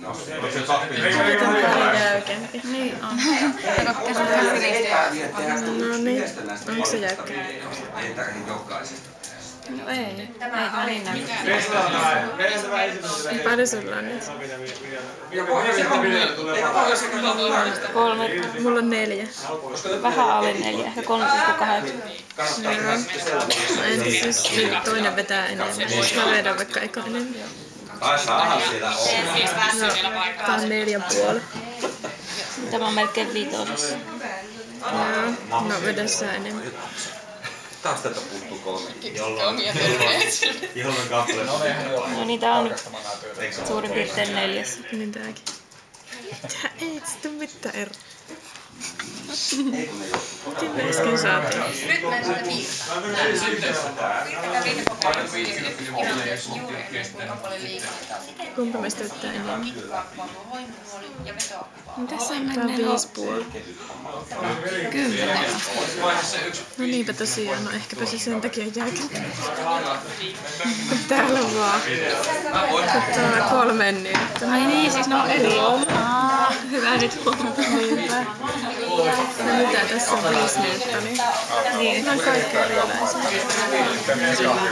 Onko se kahvi? Tämä oli jäykempi. Niin on. Kato, käsin No niin. Onko se jäykkä? Ei tarvitse jokaisesta. No ei. Ei mä niin näy. Paljon sulla on nyt? Kolme. Mulla on 4. Vähän alle 4. Ehkä 3,8. No entäs jos toinen vetää enemmän? Mä vedän vaikka eka enemmän. Ai saahan siellä on. No, tää on 4,5. Tämä on melkein 5. Joo. No vedä sä enemmän. Taas tätä puuttuu 3. Jolloin kappale. No niin, tää on suurin piirtein 4. Niin tääkin. Tää ei tuu mitään eroa. Miten me äsken saatiin? Nyt mennään viikkoa. Yrittäkää viiden kokoelman kuinka paljon liikennettä on. Kumpa meistä vetää enemmän? Ja vetoa. Mitä se Tää on menee? 5,5. 10. No niinpä tosiaan, no ehkäpä se sen takia jääkin. Täällä on vaan. Täällä on 3 niin. Ai niin, siis ne on eri. Hyvä nyt huomata. Niinpä. No mitä tässä on 5 Newtonia? Niin, ne on kaikki erilaisia.